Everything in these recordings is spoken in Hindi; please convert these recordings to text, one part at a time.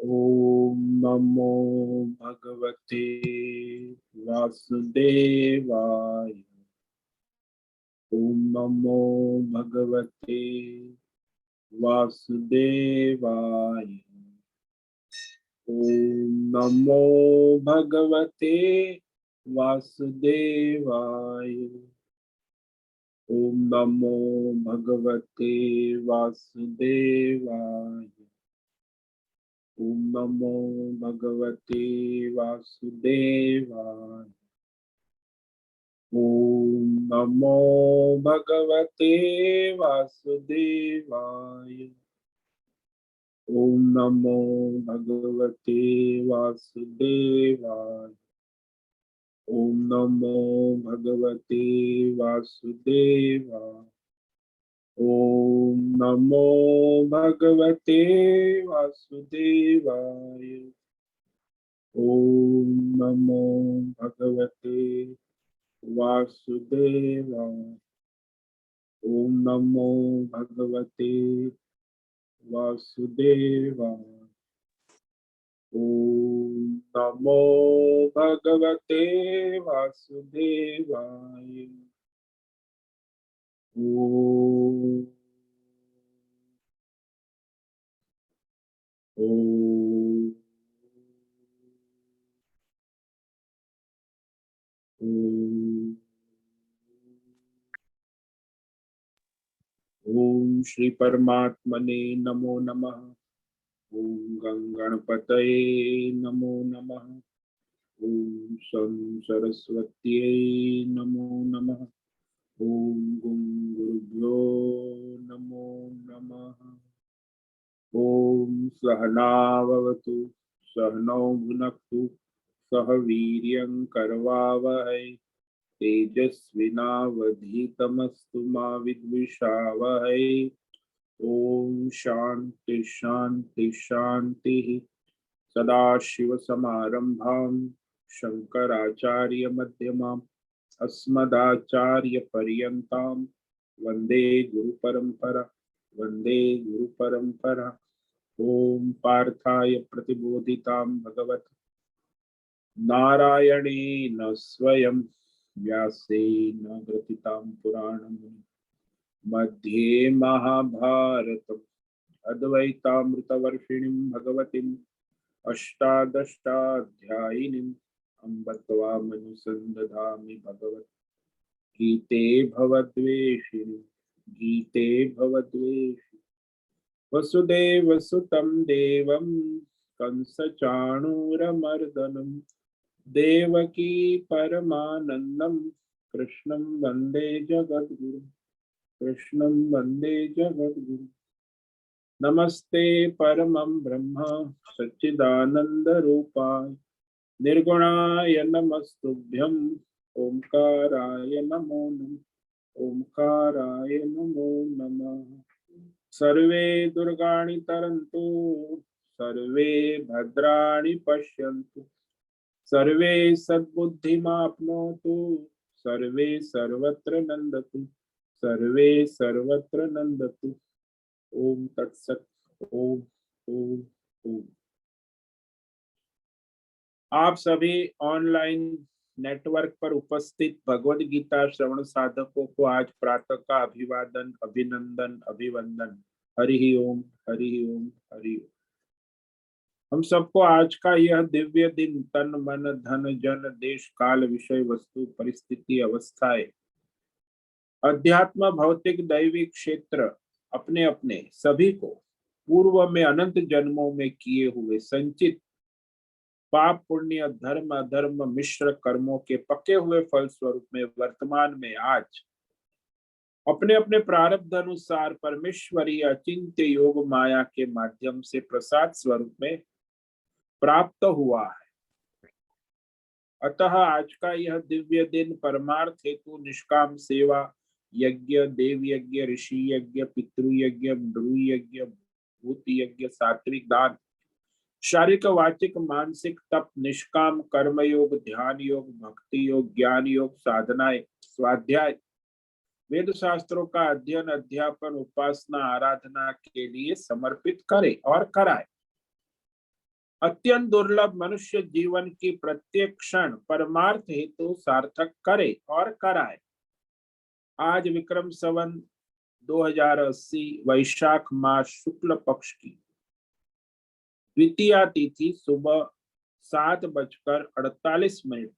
ओम नमो भगवते वासुदेवाय। ओम नमो भगवते वासुदेवाय। ओम नमो भगवते वासुदेवाय। ओम नमो भगवते वासुदेवाय। ओम नमो भगवते वासुदेवाय। ओम नमो भगवते वासुदेवाय। ओम नमो भगवते वासुदेवाय। ओम नमो भगवते वासुदेवाय। ओम नमो भगवते वासुदेवाय। ओम नमो भगवते वासुदेवाय। ओम नमो भगवते वासुदेवाय। ओम नमो भगवते वासुदेवाय। ओम ओम ओम। ओम श्री परमात्मने नमो नमः। ओम गंगणपतये नमो नमः। ओम सं सरस्वत्यै नमो नमः। ओम गुं गुरुभ्यो नमो नमः। ओम सहनाववतु सहनौ भुनक्तु सह वीर्यं करवावहै तेजस्विनावधीतमस्तु मा विद्विषावहै। ओम शांति शांति शांति। सदाशिवसमारंभां शंकराचार्यमध्यमाम् अस्मदाचार्यपर्यन्तां वन्दे गुरुपरम्परा। वन्दे गुरुपरम्परा। ओम पार्थाय प्रतिबोधितां भगवत नारायणेन स्वयं व्यासेन ग्रथितां पुराणम् मध्ये महाभारतम् अद्वैतामृतवर्षिणीं भगवतीम् अष्टादशाध्यायिनीम् अम्ब त्वामनुसन्दधामि भगवत् गीते भवद्वेषिणि। गीते भवद्वेषिणि। वसुदेवसुतं देवं कंसचाणूरमर्दनं देवकी परमानन्दं कृष्णं वन्दे जगद्गुरुं। कृष्णं वन्दे जगद्गुरुं। नमस्ते परमं ब्रह्म सच्चिदानन्दरूपाय निर्गुणाय नमस्तुभ्यं ओंकाराय नमो नमः। ओंकाराय नमो नमः। सर्वे दुर्गाणि तरन्तु सर्वे भद्राणि पश्यन्तु सर्वे सद्बुद्धिमाप्नोतु सर्वे सर्वत्र नन्दतु सर्वे सर्वत्र नन्दतु। ओम तत्सत। ओम ओम ओम। आप सभी ऑनलाइन नेटवर्क पर उपस्थित भगवद गीता श्रवण साधकों को आज प्रातः का अभिवादन अभिनंदन अभिवंदन। हरि ओम हरि ओम हरि ओम। हम सबको आज का यह दिव्य दिन तन मन धन जन देश काल विषय वस्तु परिस्थिति अवस्थाएं अध्यात्म भौतिक दैविक क्षेत्र अपने अपने सभी को पूर्व में अनंत जन्मों में किए हुए संचित पाप पुण्य धर्म अधर्म मिश्र कर्मों के पके हुए फल स्वरूप में वर्तमान में आज अपने अपने प्रारब्ध अनुसार परमेश्वरीय अचिंत्य योग माया के माध्यम से प्रसाद स्वरूप में प्राप्त हुआ है। अतः आज का यह दिव्य दिन परमार्थ हेतु निष्काम सेवा यज्ञ देव यज्ञ ऋषि यज्ञ पितृ यज्ञ नृ यज्ञ भूत यज्ञ सात्विक दान शारीरिक वाचिक मानसिक तप निष्काम कर्म योग ध्यान योग भक्ति योग ज्ञान योग साधनाएं स्वाध्याय वेद शास्त्रों का अध्ययन अध्यापन उपासना आराधना के लिए समर्पित करे और कराए। अत्यंत दुर्लभ मनुष्य जीवन की प्रत्येक क्षण परमार्थ हेतु सार्थक करे और कराए। आज विक्रम संवत 2080 वैशाख मास शुक्ल पक्ष की द्वितीया तिथि सुबह 7:48।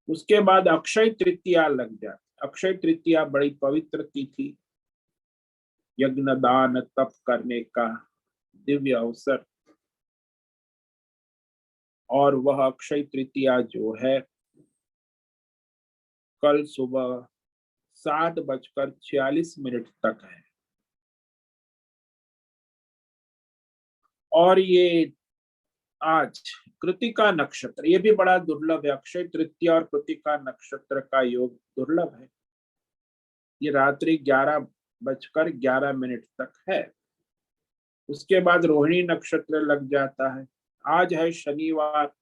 उसके बाद अक्षय तृतीया लग जाती। अक्षय तृतीया बड़ी पवित्र तिथि, यज्ञ दान तप करने का दिव्य अवसर। और वह अक्षय तृतीया जो है कल सुबह 7:46 तक है। और ये आज कृतिका नक्षत्र, ये भी बड़ा दुर्लभ है। अक्षय तृतीया और कृतिका नक्षत्र का योग दुर्लभ है। ये रात्रि 11:11 तक है। उसके बाद रोहिणी नक्षत्र लग जाता है। आज है शनिवार,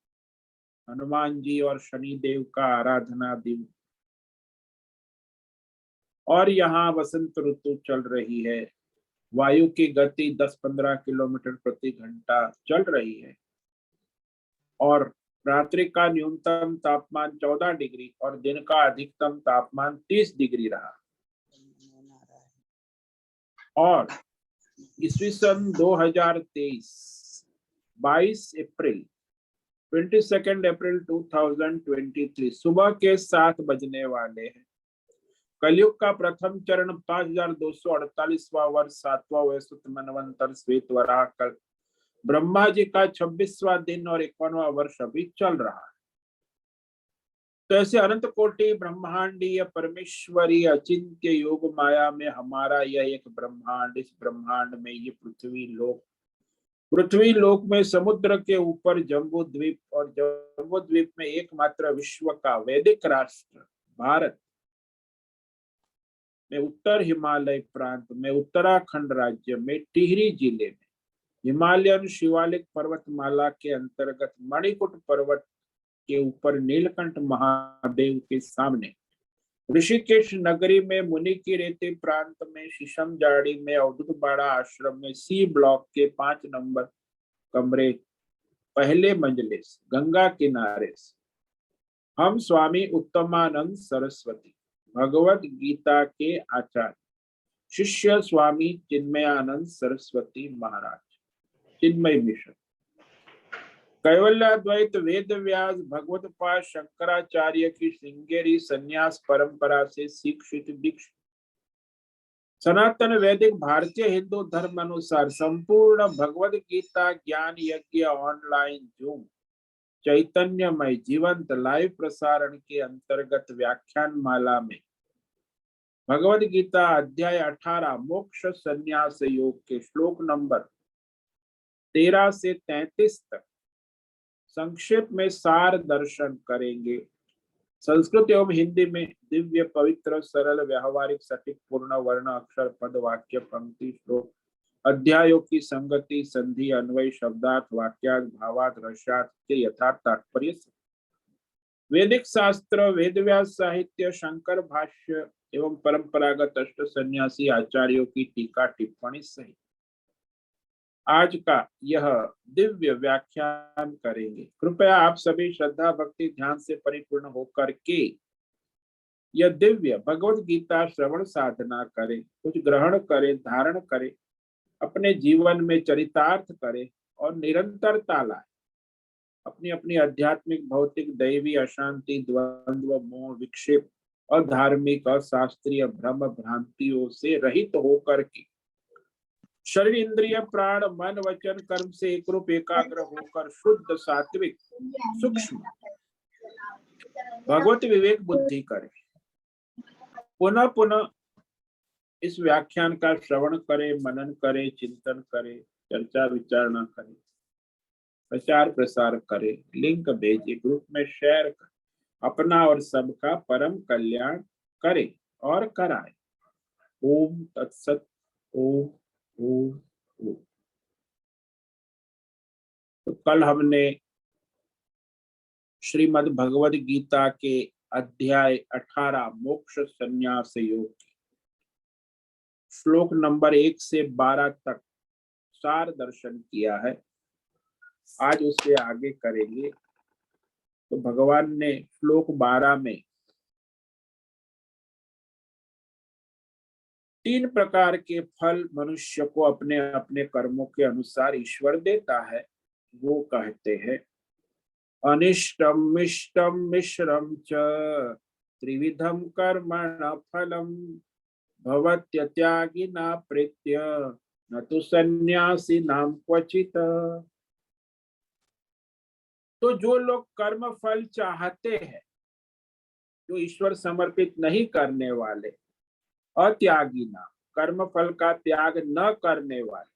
हनुमान जी और शनि देव का आराधना दिन। और यहाँ वसंत ऋतु चल रही है। वायु की गति 10-15 किलोमीटर प्रति घंटा चल रही है। और रात्रि का न्यूनतम तापमान 14 डिग्री और दिन का अधिकतम तापमान 30 डिग्री रहा। और ईस्वी सन 2023 22 अप्रैल 2023 सुबह के 7 बजने वाले हैं। कलयुग का प्रथम चरण 5248वां वर्ष 7वां वैसुत मनवंतर श्वेत वराह कल ब्रह्मा जी का 26वां दिन और 51वां वर्ष अभी चल रहा है। तो ऐसे अनंत कोटि ब्रह्मांडीय परमेश्वरी अचिंत्य योग माया में हमारा यह एक ब्रह्मांड, इस ब्रह्मांड में ये पृथ्वी लोक में समुद्र के ऊपर जम्बू द्वीप, और जम्बू द्वीप में एकमात्र विश्व का वैदिक राष्ट्र भारत में उत्तर हिमालय प्रांत में उत्तराखंड राज्य में टिहरी जिले में हिमालयन शिवालिक पर्वतमाला के अंतर्गत मणिकुट पर्वत के ऊपर नीलकंठ महादेव के सामने ऋषिकेश नगरी में मुनि की रेती प्रांत में शीशम जाड़ी में अवधूत बाड़ा आश्रम में सी ब्लॉक के 5 नंबर कमरे पहले मंजिले से गंगा किनारे से हम स्वामी उत्तमानंद सरस्वती भगवत गीता के आचार्य शिष्य स्वामी चिन्मयानंद सरस्वती महाराज चिन्मय मिशन कैवल्याद्वैत वेद व्यास भगवत पाद शंकराचार्य की श्रृंगेरी संन्यास परंपरा से शिक्षित दीक्षित सनातन वैदिक भारतीय हिंदू धर्म अनुसार संपूर्ण भगवत गीता ज्ञान यज्ञ ऑनलाइन जूम चैतन्यमय जीवंत लाइव प्रसारण के अंतर्गत व्याख्यान माला में भगवद गीता अध्याय 18 मोक्ष संन्यास योग के श्लोक नंबर 13 से 33 तक संक्षेप में सार दर्शन करेंगे। संस्कृत एवं हिंदी में दिव्य पवित्र सरल व्यावहारिक सटीक पूर्ण वर्ण अक्षर पद वाक्य पंक्ति श्लोक अध्यायों की संगति संधि अन्वय शब्दार्थ वाक्यार्थ भावार्थ रसार्थ के यथार्थ तात्पर्य से वैदिक शास्त्र वेदव्यास साहित्य शंकर भाष्य एवं परंपरागत अष्ट सन्यासी आचार्यों की टीका टिप्पणी सहित आज का यह दिव्य व्याख्यान करेंगे। कृपया आप सभी श्रद्धा भक्ति ध्यान से परिपूर्ण होकर के यह दिव्य भगवत गीता श्रवण साधना करें, कुछ ग्रहण करें, धारण करें, अपने जीवन में चरितार्थ करें और निरंतरता लाए। अपनी अपनी आध्यात्मिक भौतिक दैवी अशांति द्वंद्व मोह विक्षेप और धार्मिक और शास्त्रीय भ्रम भ्रांतियों से रहित होकर के शरीर इंद्रिय प्राण मन वचन कर्म से एक रूप एकाग्र होकर शुद्ध सात्विक सूक्ष्म भगवत विवेक बुद्धि करें। पुनः पुनः इस व्याख्यान का श्रवण करें, मनन करें, चिंतन करें, चर्चा विचारणा करें, प्रचार प्रसार करें, लिंक भेजे, ग्रुप में शेयर करें, अपना और सबका परम कल्याण करें और कराएं। ओम तत्सत। ओम ओम ओम। तो कल हमने श्रीमद् भगवद गीता के अध्याय 18 मोक्ष संन्यास योग श्लोक नंबर 1 से 12 तक सार दर्शन किया है। आज उससे आगे करेंगे। तो भगवान ने श्लोक 12 में 3 प्रकार के फल मनुष्य को अपने अपने कर्मों के अनुसार ईश्वर देता है। वो कहते हैं, अनिष्टम मिष्टम मिश्रम च त्रिविधम कर्मण फलम भवत्यत्यागिना प्रीत्य न तो सन्यासी नाम क्वचित। तो जो लोग कर्म फल चाहते हैं, जो ईश्वर समर्पित नहीं करने वाले, अत्यागी नाम, कर्म फल का त्याग न करने वाले,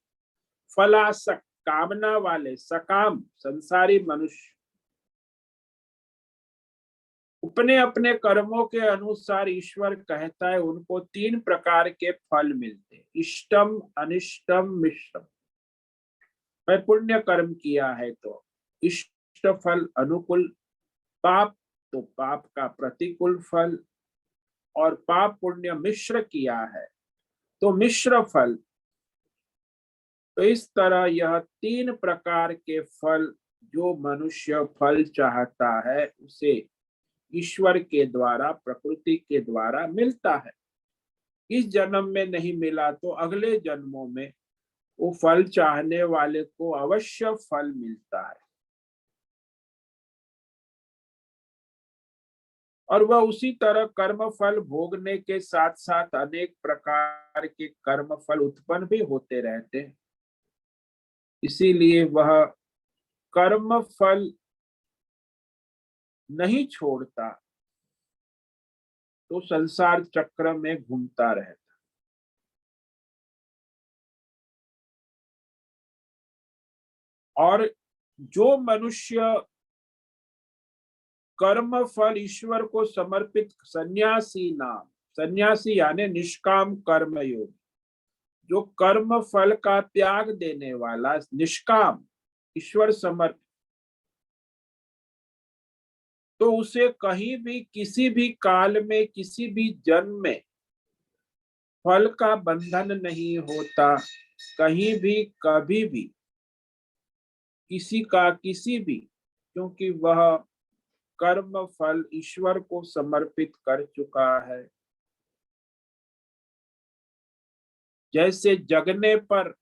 फलासक्त कामना वाले सकाम संसारी मनुष्य अपने अपने कर्मों के अनुसार ईश्वर कहता है उनको 3 प्रकार के फल मिलते हैं, इष्टम अनिष्टम मिश्रम। मैं पुण्य कर्म किया है तो इष्ट फल अनुकूल, पाप तो पाप का प्रतिकूल फल, और पाप पुण्य मिश्र किया है तो मिश्र फल। तो इस तरह यह 3 प्रकार के फल जो मनुष्य फल चाहता है उसे ईश्वर के द्वारा, प्रकृति के द्वारा मिलता है। इस जन्म में नहीं मिला तो अगले जन्मों में वो फल चाहने वाले को अवश्य फल मिलता है, और वह उसी तरह कर्म फल भोगने के साथ साथ अनेक प्रकार के कर्म फल उत्पन्न भी होते रहते हैं। इसीलिए वह कर्म फल नहीं छोड़ता, तो संसार चक्र में घूमता रहता। और जो मनुष्य कर्म फल ईश्वर को समर्पित, सन्यासी नाम, सन्यासी यानी निष्काम कर्म योग, जो कर्म फल का त्याग देने वाला, निष्काम ईश्वर समर्पित, तो उसे कहीं भी किसी भी काल में किसी भी जन्म में फल का बंधन नहीं होता, कहीं भी कभी भी किसी का किसी भी, क्योंकि वह कर्म फल ईश्वर को समर्पित कर चुका है। जैसे जगने पर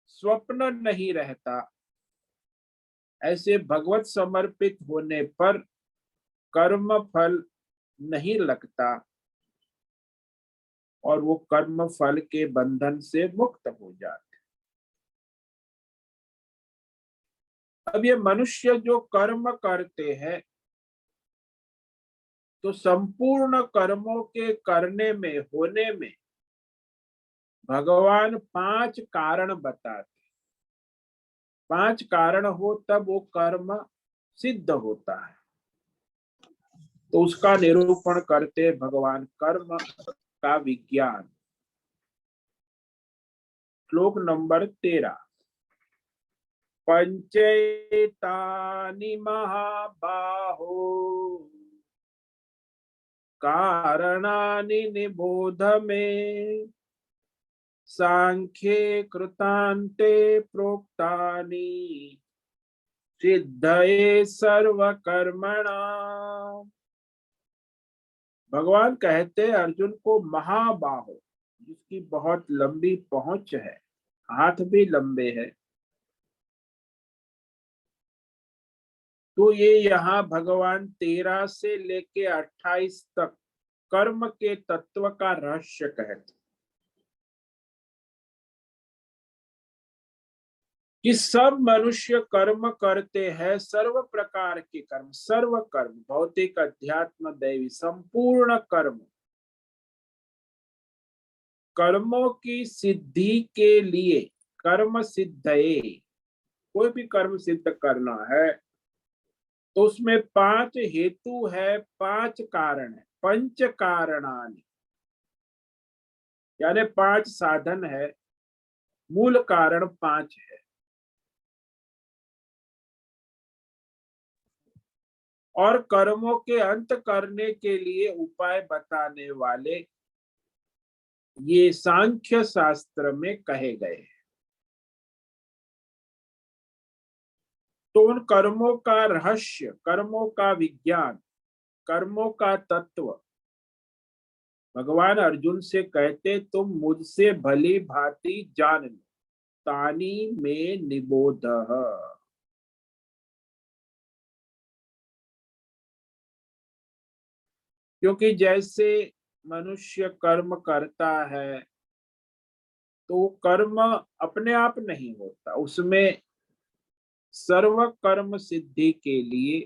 स्वप्न नहीं रहता, ऐसे भगवत समर्पित होने पर कर्म फल नहीं लगता और वो कर्म फल के बंधन से मुक्त हो जाते। अब ये मनुष्य जो कर्म करते हैं, तो संपूर्ण कर्मों के करने में, होने में भगवान 5 कारण बताते। 5 कारण हो तब वो कर्म सिद्ध होता है। तो उसका निरूपण करते भगवान कर्म का विज्ञान। श्लोक नंबर 13, पंचेतानि महाबाहो कारणानि निबोध मे, सांख्ये कृतान्ते प्रोक्तानि सिद्धये सर्वकर्मणा। भगवान कहते हैं अर्जुन को, महाबाहो, जिसकी बहुत लंबी पहुंच है, हाथ भी लंबे हैं। तो ये यहाँ भगवान 13 से लेके 28 तक कर्म के तत्व का रहस्य कहते, कि सब मनुष्य कर्म करते हैं, सर्व प्रकार के कर्म, सर्व कर्म, भौतिक अध्यात्म दैवी संपूर्ण कर्म, कर्मों की सिद्धि के लिए, कर्म सिद्धये, कोई भी कर्म सिद्ध करना है तो उसमें 5 हेतु है, 5 कारण है, पंच कारणानि, यानी 5 साधन है, मूल कारण 5 है। और कर्मों के अंत करने के लिए उपाय बताने वाले ये सांख्य शास्त्र में कहे गए हैं। तो उन कर्मों का रहस्य, कर्मों का विज्ञान, कर्मों का तत्व भगवान अर्जुन से कहते, तुम मुझसे भली भांति जान लो, तानी में निबोध। क्योंकि जैसे मनुष्य कर्म करता है तो कर्म अपने आप नहीं होता, उसमें सर्व कर्म सिद्धि के लिए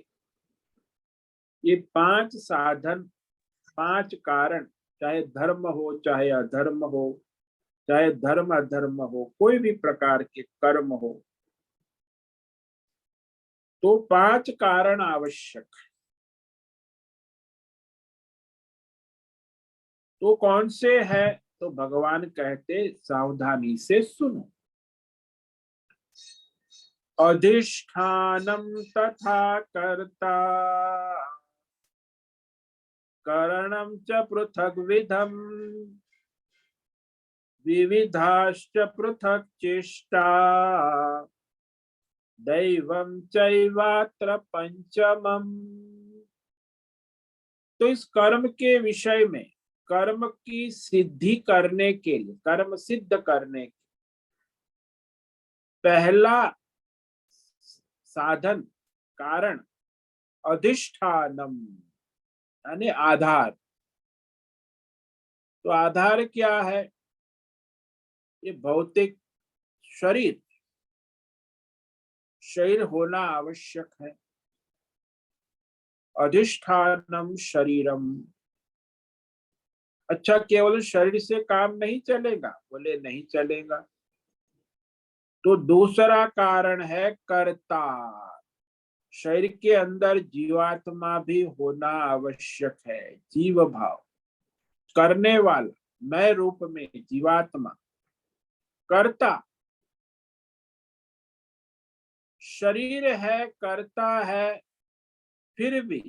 ये पांच साधन, पांच कारण, चाहे धर्म हो चाहे अधर्म हो, चाहे धर्म अधर्म हो, कोई भी प्रकार के कर्म हो, तो पांच कारण आवश्यक। तो कौन से है? तो भगवान कहते सावधानी से सुनो। अधिष्ठानम तथा कर्ता, करणम च पृथक विधम, विविधाश्च पृथक चेष्टा, दैवम चैवात्र पंचमम। तो इस कर्म के विषय में, कर्म की सिद्धि करने के लिए, कर्म सिद्ध करने के पहला साधन, कारण, अधिष्ठानम यानी आधार। तो आधार क्या है? ये भौतिक शरीर, शरीर होना आवश्यक है। अधिष्ठानम शरीरम। अच्छा, केवल शरीर से काम नहीं चलेगा? बोले नहीं चलेगा। तो दूसरा कारण है कर्ता। शरीर के अंदर जीवात्मा भी होना आवश्यक है, जीव भाव, करने वाला, मैं रूप में जीवात्मा, कर्ता। शरीर है, करता है, फिर भी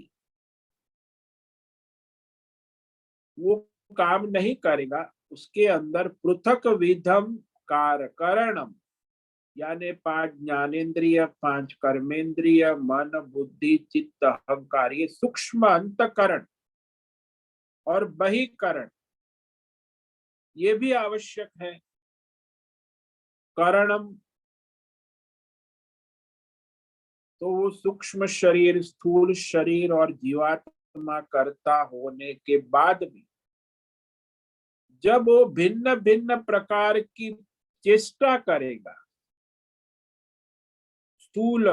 वो काम नहीं करेगा। उसके अंदर पृथक विधम कारणम, यानी पांच ज्ञानेन्द्रिय, पांच कर्मेंद्रिय, मन बुद्धि चित्त अहंकार, ये सूक्ष्म अंतकरण और बहिकरण, ये भी आवश्यक है। करणम, तो वो सूक्ष्म शरीर, स्थूल शरीर और जीवात्मा कर्ता होने के बाद भी जब वो भिन्न भिन्न प्रकार की चेष्टा करेगा, स्थूल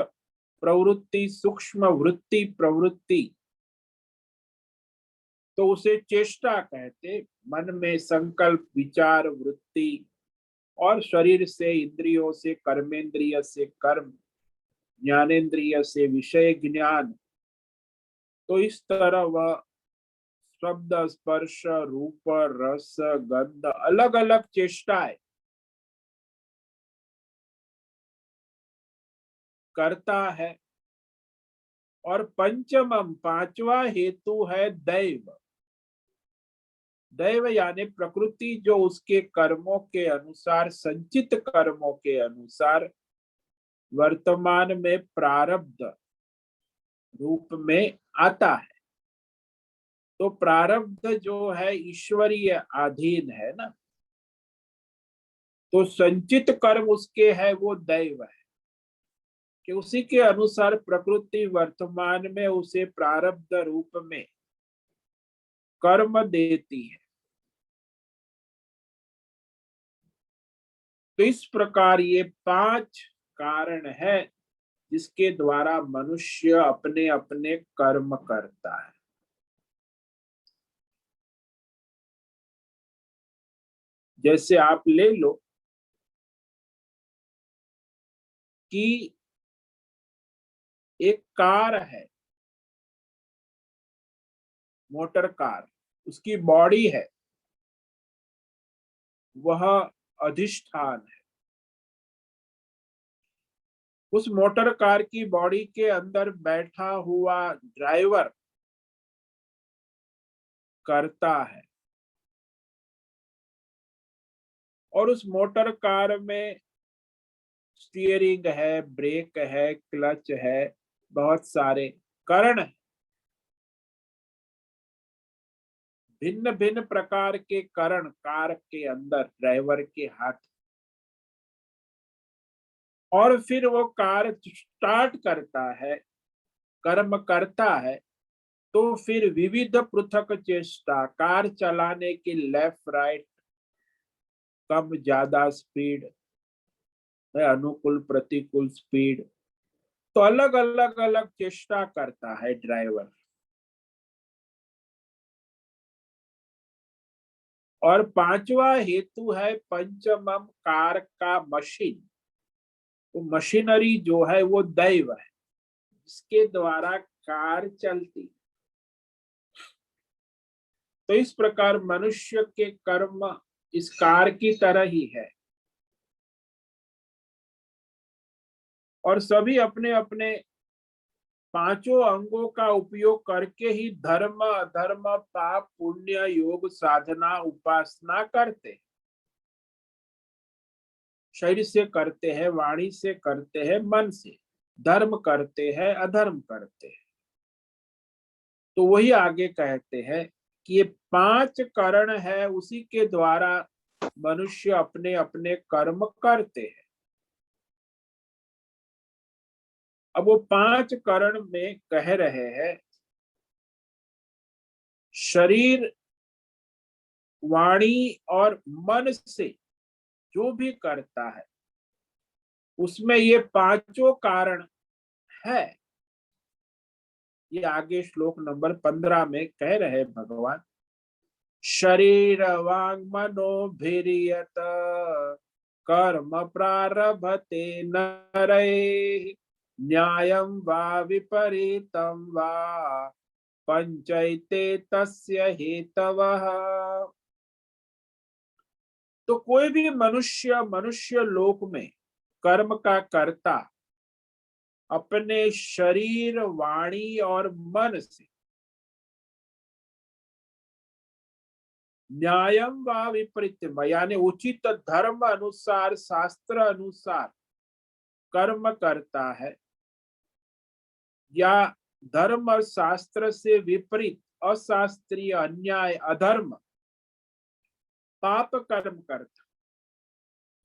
प्रवृत्ति, सूक्ष्म वृत्ति प्रवृत्ति, तो उसे चेष्टा कहते। मन में संकल्प विचार वृत्ति, और शरीर से, इंद्रियों से, कर्मेंद्रिय से कर्म, ज्ञानेन्द्रिय से विषय ज्ञान। तो इस तरह वह शब्द स्पर्श रूप रस गंध, अलग अलग चेष्टाएं करता है। और पंचमम, पांचवा हेतु है दैव। दैव यानी प्रकृति, जो उसके कर्मों के अनुसार, संचित कर्मों के अनुसार वर्तमान में प्रारब्ध रूप में आता है। तो प्रारब्ध जो है ईश्वरीय अधीन है ना, तो संचित कर्म उसके है, वो दैव है कि उसी के अनुसार प्रकृति वर्तमान में उसे प्रारब्ध रूप में कर्म देती है। तो इस प्रकार ये पांच कारण है जिसके द्वारा मनुष्य अपने अपने कर्म करता है। जैसे आप ले लो कि एक कार है, मोटर कार, उसकी बॉडी है, वह अधिष्ठान है। उस मोटर कार की बॉडी के अंदर बैठा हुआ ड्राइवर करता है। और उस मोटर कार में स्टीयरिंग है, ब्रेक है, क्लच है, बहुत सारे करण हैं। भिन्न भिन्न प्रकार के करण कार के अंदर ड्राइवर के हाथ, और फिर वो कार स्टार्ट करता है, कर्म करता है, तो फिर विविध पृथक चेष्टा, कार चलाने की लेफ्ट राइट, कम ज्यादा स्पीड, अनुकूल प्रतिकूल स्पीड, तो अलग अलग अलग चेष्टा करता है ड्राइवर। और पांचवा हेतु है पंचमम कार का मशीन। तो मशीनरी जो है वो दैव है, इसके द्वारा कार चलती। तो इस प्रकार मनुष्य के कर्म इस कार की तरह ही है, और सभी अपने अपने पांचों अंगों का उपयोग करके ही धर्म अधर्म पाप पुण्य योग साधना उपासना करते। शरीर से करते हैं, वाणी से करते हैं, मन से धर्म करते हैं, अधर्म करते हैं। तो वही आगे कहते हैं कि ये पांच करण है, उसी के द्वारा मनुष्य अपने अपने कर्म करते हैं। अब वो पांच करण में कह रहे हैं शरीर वाणी और मन से जो भी करता है उसमें ये पांचों कारण है। ये आगे श्लोक नंबर 15 में कह रहे भगवान, शरीर वांग मनोभिर्यत कर्म प्रारभते नरे न्यायं वा विपरीतं वा पंचैते तस्य हेतवः। तो कोई भी मनुष्य मनुष्य लोक में कर्म का कर्ता अपने शरीर वाणी और मन से न्यायम व विपरीतम यानी उचित धर्म अनुसार शास्त्र अनुसार कर्म करता है, या धर्म और शास्त्र से विपरीत अशास्त्रीय अन्याय अधर्म पाप कर्म करता।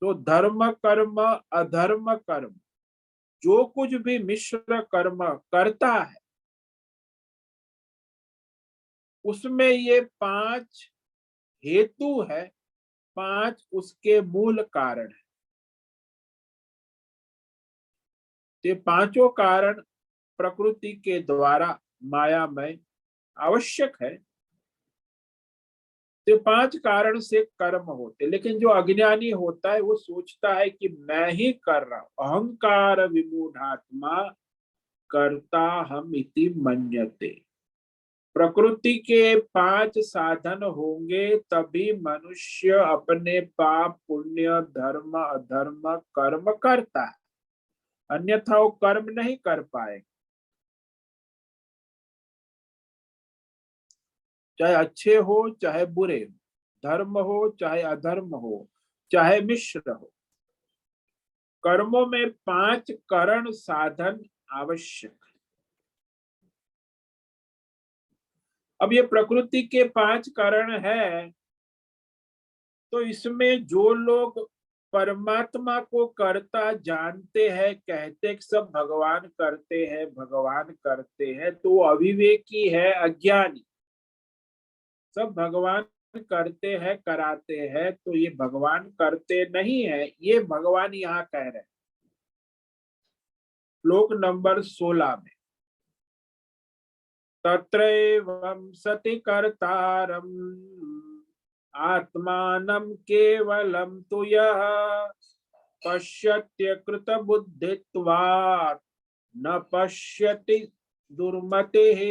तो धर्म कर्म अधर्म कर्म जो कुछ भी मिश्र कर्म करता है उसमें ये पांच हेतु है, पांच उसके मूल कारण है। ये पांचों कारण प्रकृति के द्वारा मायामय आवश्यक है। तो पांच कारण से कर्म होते, लेकिन जो अज्ञानी होता है वो सोचता है कि मैं ही कर रहा हूं, अहंकार विमूढ़ात्मा कर्ता हम इति मन्यते। प्रकृति के पांच साधन होंगे तभी मनुष्य अपने पाप पुण्य धर्म अधर्म कर्म करता है, अन्यथा वो कर्म नहीं कर पाए। चाहे अच्छे हो चाहे बुरे हो, धर्म हो चाहे अधर्म हो, चाहे मिश्र हो, कर्मों में पांच करण साधन आवश्यक है। अब ये प्रकृति के पांच करण है, तो इसमें जो लोग परमात्मा को करता जानते हैं, कहते सब भगवान करते हैं भगवान करते हैं, तो अविवेकी है, अज्ञानी। सब भगवान करते हैं कराते हैं, तो ये भगवान करते नहीं है, ये भगवान यहाँ कह रहे हैं श्लोक नंबर 16 में, तत्रैवं सति कर्तारम् आत्मानं केवलं तु यः पश्यत्य कृतबुद्धित्वात् न पश्यति दुर्मतेः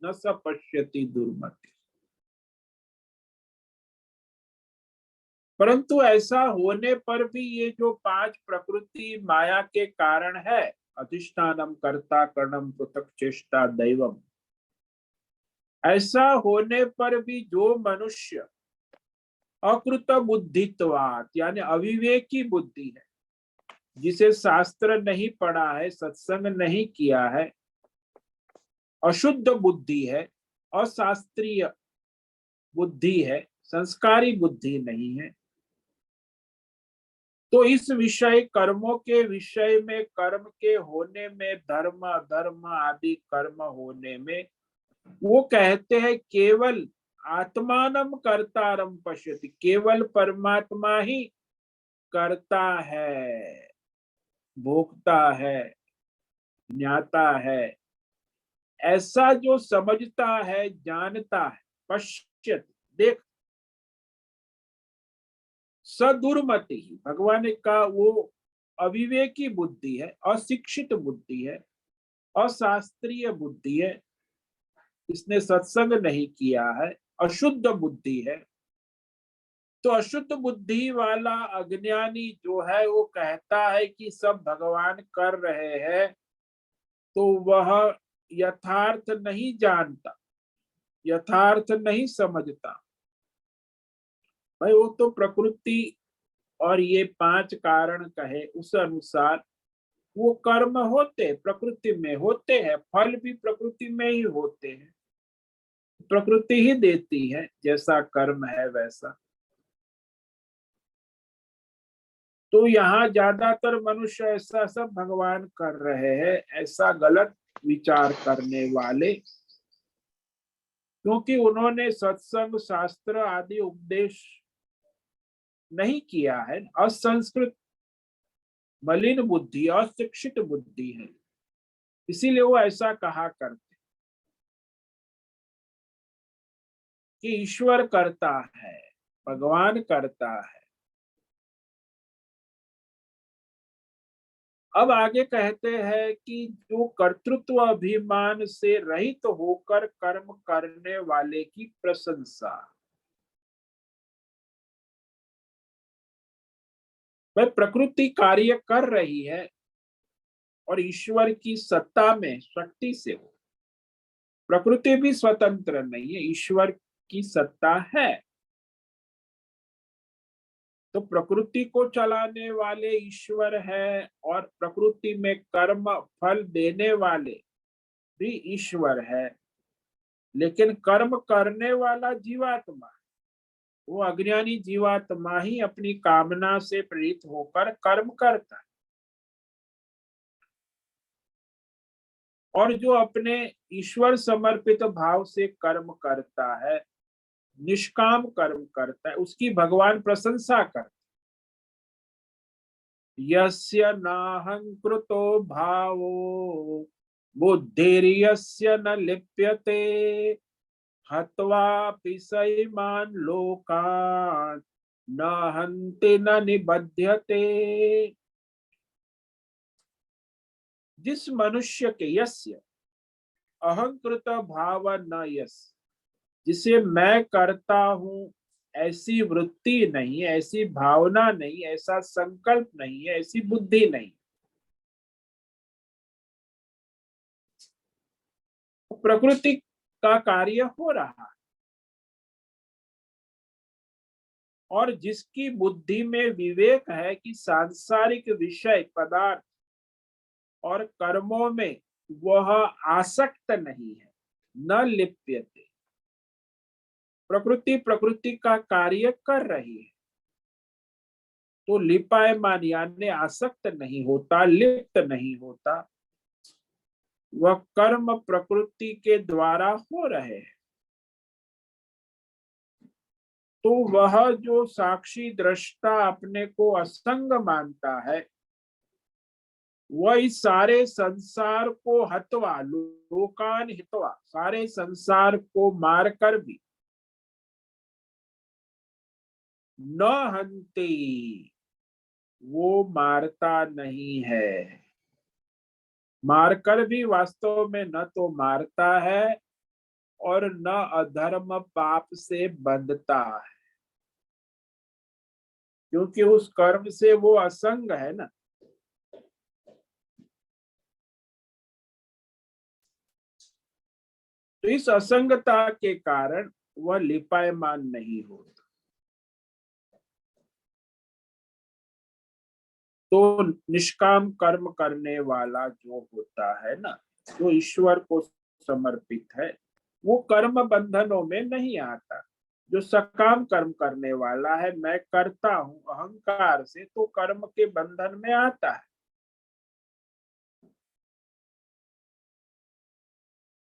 न स पश्यति दुर्मति। परंतु ऐसा होने पर भी ये जो पांच प्रकृति माया के कारण है, अधिष्ठानम कर्ता कर्णम पृथक चेष्टा दैवम, ऐसा होने पर भी जो मनुष्य अकृत बुद्धित्वात् यानी अविवेकी बुद्धि है, जिसे शास्त्र नहीं पढ़ा है, सत्संग नहीं किया है, अशुद्ध बुद्धि है, अशास्त्रीय बुद्धि है, संस्कारी बुद्धि नहीं है। तो इस विषय कर्मों के विषय में, कर्म के होने में, धर्म अधर्म आदि कर्म होने में, वो कहते हैं केवल आत्मानम कर्तारम पश्यति, केवल परमात्मा ही करता है, भोगता है, ज्ञाता है, ऐसा जो समझता है, जानता है, पश्यत देख, सदुर्मति ही भगवान का वो अविवेकी बुद्धि है, अशिक्षित बुद्धि है, अशास्त्रीय बुद्धि है, इसने सत्संग नहीं किया है, अशुद्ध बुद्धि है। तो अशुद्ध बुद्धि वाला अज्ञानी जो है वो कहता है कि सब भगवान कर रहे हैं, तो वह यथार्थ नहीं जानता, यथार्थ नहीं समझता। भाई वो तो प्रकृति और ये 5 कारण कहे उस अनुसार वो कर्म होते प्रकृति में होते हैं, फल भी प्रकृति में ही होते हैं, प्रकृति ही देती है, जैसा कर्म है वैसा। तो यहाँ ज्यादातर मनुष्य ऐसा सब भगवान कर रहे हैं, ऐसा गलत विचार करने वाले, क्योंकि उन्होंने सत्संग शास्त्र आदि उपदेश नहीं किया है, असंस्कृत मलिन बुद्धि, अशिक्षित बुद्धि है, इसीलिए वो ऐसा कहा करते कि ईश्वर करता है, भगवान करता है। अब आगे कहते हैं कि जो कर्तृत्व अभिमान से रहित होकर कर्म करने वाले की प्रशंसा। वह प्रकृति कार्य कर रही है और ईश्वर की सत्ता में, शक्ति से हो, प्रकृति भी स्वतंत्र नहीं है, ईश्वर की सत्ता है। तो प्रकृति को चलाने वाले ईश्वर है और प्रकृति में कर्म फल देने वाले भी ईश्वर है, लेकिन कर्म करने वाला जीवात्मा, वो अज्ञानी जीवात्मा ही अपनी कामना से प्रेरित होकर कर्म करता है। और जो अपने ईश्वर समर्पित भाव से कर्म करता है, निष्काम कर्म करता है, उसकी भगवान प्रशंसा करता है। यस्य नाहंकृतो भावो बुद्धिर्यस्य न लिप्यते हत्वापि सैमान् लोकान् न हन्ति न निबध्यते। जिस मनुष्य के, यस्य अहंकृत भाव न यस, जिसे मैं करता हूं ऐसी वृत्ति नहीं, ऐसी भावना नहीं, ऐसा संकल्प नहीं है, ऐसी बुद्धि नहीं, प्रकृति का कार्य हो रहा है। और जिसकी बुद्धि में विवेक है कि सांसारिक विषय पदार्थ और कर्मों में वह आसक्त नहीं है, न लिप्यते, प्रकृति प्रकृति का कार्य कर रही है, तो लिपायमान यानी आसक्त नहीं होता, लिप्त नहीं होता, वह कर्म प्रकृति के द्वारा हो रहे हैं। तो वह जो साक्षी दृष्टा अपने को असंग मानता है, वह इस सारे संसार को हत्वा, लोकान हित्वा, सारे संसार को मारकर भी न हंति, वो मारता नहीं है, मारकर भी वास्तव में न तो मारता है और न अधर्म पाप से बंधता है, क्योंकि उस कर्म से वो असंग है ना। तो इस असंगता के कारण वह लिपायमान नहीं होता। तो निष्काम कर्म करने वाला जो होता है ना, जो ईश्वर को समर्पित है, वो कर्म बंधनों में नहीं आता। जो सकाम कर्म करने वाला है, मैं करता हूं अहंकार से, तो कर्म के बंधन में आता है।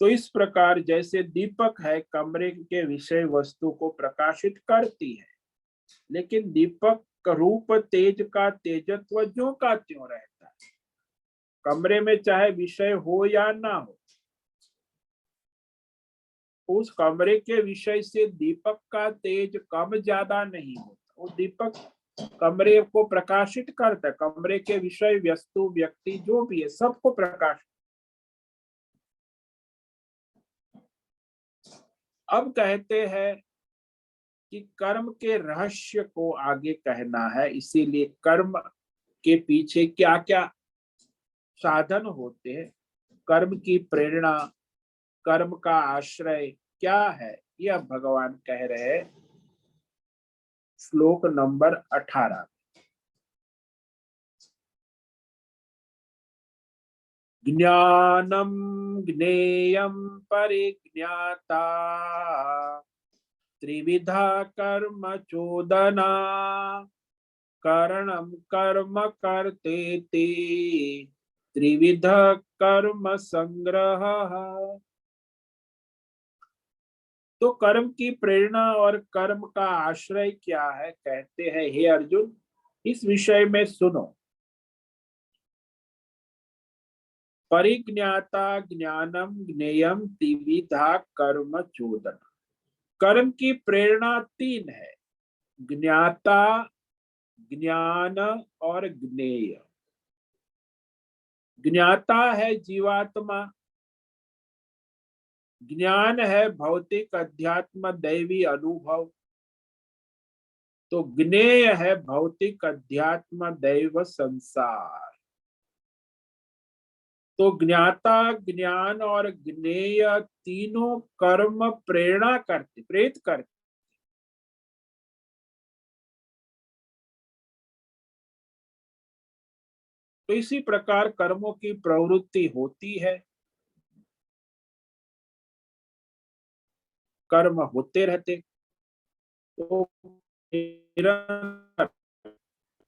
तो इस प्रकार जैसे दीपक है, कमरे के विषय वस्तु को प्रकाशित करती है, लेकिन दीपक का रूप तेज का तेजत्व ज्यों का त्यों रहता है। कमरे में चाहे विषय हो या ना हो, उस कमरे के विषय से दीपक का तेज कम ज्यादा नहीं होता। वो दीपक कमरे को प्रकाशित करता है, कमरे के विषय वस्तु व्यक्ति जो भी है सबको प्रकाशित। अब कहते हैं कि कर्म के रहस्य को आगे कहना है, इसीलिए कर्म के पीछे क्या क्या साधन होते हैं, कर्म की प्रेरणा, कर्म का आश्रय क्या है, यह भगवान कह रहे हैं श्लोक नंबर 18। ज्ञानम ज्ञेयम परिज्ञाता त्रिविधा कर्म चोदना करणम कर्म कर्तेति त्रिविध कर्म संग्रह। तो कर्म की प्रेरणा और कर्म का आश्रय क्या है, कहते हैं हे अर्जुन, इस विषय में सुनो। परिज्ञाता ज्ञानम ज्ञेयम त्रिविधा कर्म चोदना। कर्म की प्रेरणा तीन है, ज्ञाता, ज्ञान और ज्ञेय। ज्ञाता है जीवात्मा, ज्ञान है भौतिक अध्यात्म दैवी अनुभव, तो ज्ञेय है भौतिक अध्यात्म दैव संसार। तो ज्ञाता, ज्ञान और ज्ञेय तीनों कर्म प्रेरणा करते, प्रेरित करते। तो इसी प्रकार कर्मों की प्रवृत्ति होती है, कर्म होते रहते। तो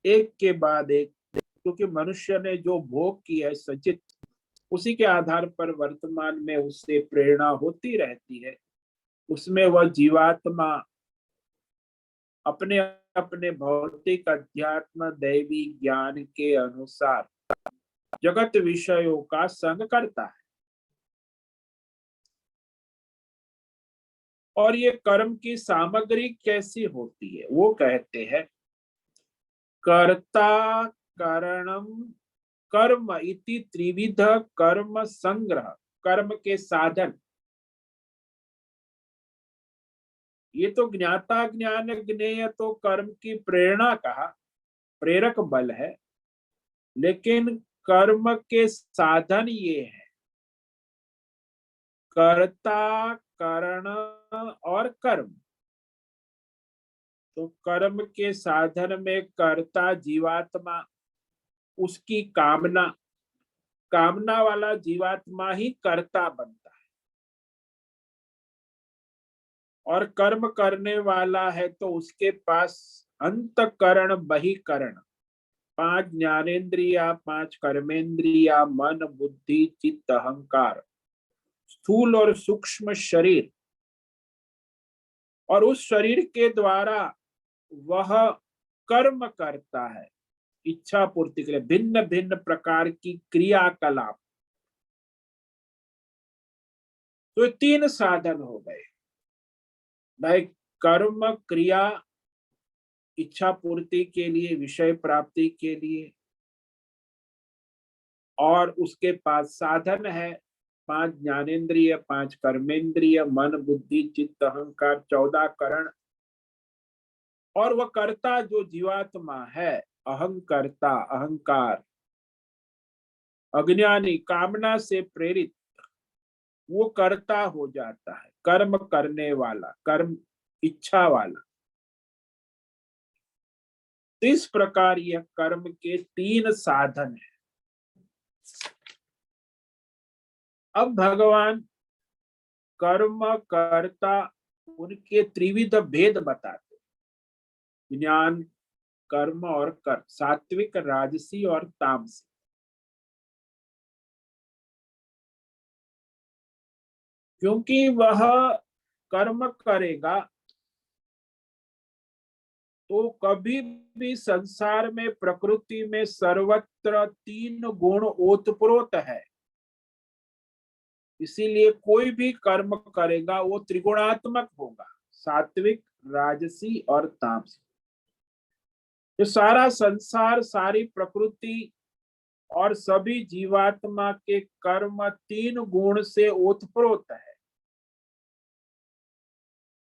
एक के बाद एक, क्योंकि मनुष्य ने जो भोग किया है संचित, उसी के आधार पर वर्तमान में उससे प्रेरणा होती रहती है। उसमें वह जीवात्मा अपने अपने भौतिक अध्यात्म दैवी ज्ञान के अनुसार जगत विषयों का संग करता है। और ये कर्म की सामग्री कैसी होती है, वो कहते हैं कर्ता कारणम कर्म इति त्रिविध कर्म संग्रह। कर्म के साधन, ये तो ज्ञाता ज्ञान ज्ञेय तो कर्म की प्रेरणा कहा, प्रेरक बल है, लेकिन कर्म के साधन ये है कर्ता, कारण और कर्म। तो कर्म के साधन में कर्ता जीवात्मा, उसकी कामना, कामना वाला जीवात्मा ही कर्ता बनता है। और कर्म करने वाला है तो उसके पास अंतकरण बहिकरण, पांच ज्ञानेन्द्रिया, पांच कर्मेंद्रिया, मन बुद्धि चित्त अहंकार, स्थूल और सूक्ष्म शरीर। और उस शरीर के द्वारा वह कर्म करता है इच्छा पूर्ति के लिए, भिन्न भिन्न प्रकार की क्रियाकलाप। तो ये तीन साधन हो गए भाई, कर्म क्रिया, इच्छा पूर्ति के लिए, विषय प्राप्ति के लिए, और उसके पास साधन है पांच ज्ञानेन्द्रिय, पांच कर्मेंद्रिय, मन बुद्धि चित्त अहंकार, 14 करण। और वह कर्ता जो जीवात्मा है, अहंकर्ता, अहंकार, अज्ञानी, कामना से प्रेरित, वो कर्ता हो जाता है, कर्म करने वाला, कर्म इच्छा वाला। तो इस प्रकार यह कर्म के 3 साधन है। अब भगवान कर्म कर्ता उनके त्रिविध भेद बताते, ज्ञान, कर्म और कर्म, सात्विक, राजसी और तामसी। क्योंकि वह कर्म करेगा तो कभी भी संसार में, प्रकृति में सर्वत्र 3 गुण ओतप्रोत है। इसीलिए कोई भी कर्म करेगा वो त्रिगुणात्मक होगा, सात्विक, राजसी और तामसी। ये सारा संसार, सारी प्रकृति और सभी जीवात्मा के कर्म 3 गुण से ओतप्रोत है।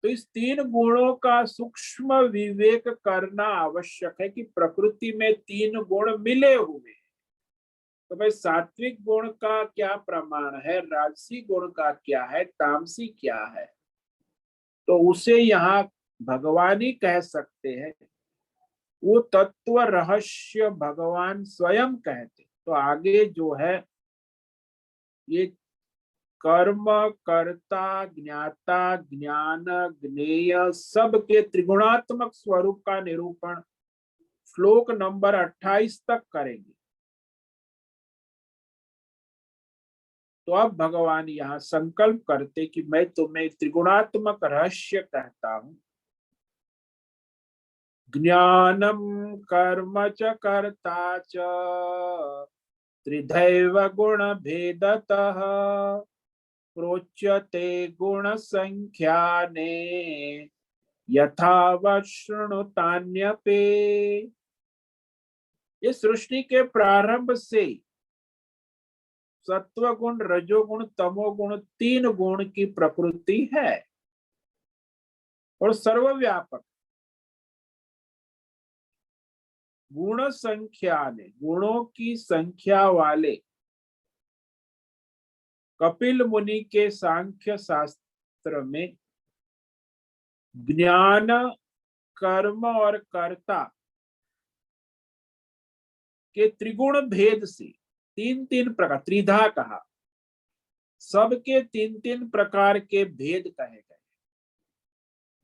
तो इस 3 गुणों का सूक्ष्म विवेक करना आवश्यक है कि प्रकृति में 3 गुण मिले हुए हैं। तो भाई सात्विक गुण का क्या प्रमाण है, राजसी गुण का क्या है, तामसी क्या है, तो उसे यहाँ भगवान ही कह सकते हैं। वो तत्व रहस्य भगवान स्वयं कहते। तो आगे जो है ये कर्म, कर्ता, ज्ञाता, ज्ञान, ज्ञेय सब के त्रिगुणात्मक स्वरूप का निरूपण श्लोक नंबर 28 तक करेंगे। तो अब भगवान यहाँ संकल्प करते कि मैं तुम्हें त्रिगुणात्मक रहस्य कहता हूं। ज्ञानम कर्म च कर्ता च त्रिधैव गुण भेदतः प्रोच्यते गुण संख्याने यथावत् शृणुतान्यपि। इस सृष्टि के प्रारंभ से सत्वगुण, रजोगुण, तमोगुण 3 गुण की प्रकृति है और सर्वव्यापक। गुण संख्या ने, गुणों की संख्या वाले कपिल मुनि के सांख्य शास्त्र में ज्ञान, कर्म और कर्ता के त्रिगुण भेद से 3-3 प्रकार, त्रिधा कहा, सबके 3-3 प्रकार के भेद कहे गए।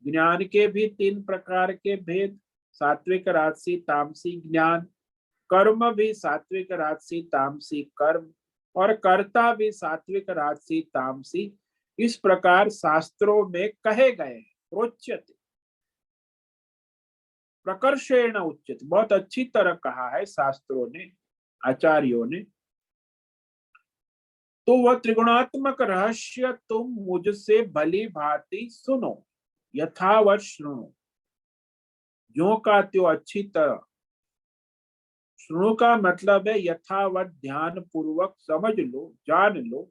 ज्ञान के भी 3 प्रकार के भेद, सात्विक, राजसी, तामसी ज्ञान। कर्म भी सात्विक, राजसी, तामसी कर्म। और कर्ता भी सात्विक, राजसी, तामसी। इस प्रकार शास्त्रों में कहे गए हैं। प्रोच्यते, प्रकर्षेण उच्यते, बहुत अच्छी तरह कहा है शास्त्रों ने, आचार्यों ने। तो वह त्रिगुणात्मक रहस्य तुम मुझसे भली भांति सुनो, यथावत् सुनो। जो का त्यो अच्छी तरह। सुनो का मतलब है यथावत ध्यान पूर्वक समझ लो, जान लो,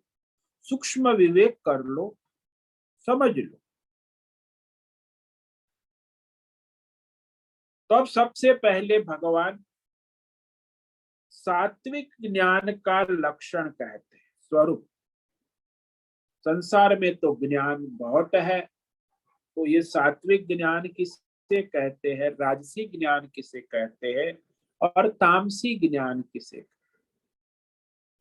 सूक्ष्म विवेक कर लो, समझ लो। तो अब सबसे पहले भगवान सात्विक ज्ञान का लक्षण कहते हैं, स्वरूप। संसार में तो ज्ञान बहुत है, तो ये सात्विक ज्ञान किसे कहते हैं, राजसी ज्ञान किसे कहते हैं और तामसी ज्ञान किसे।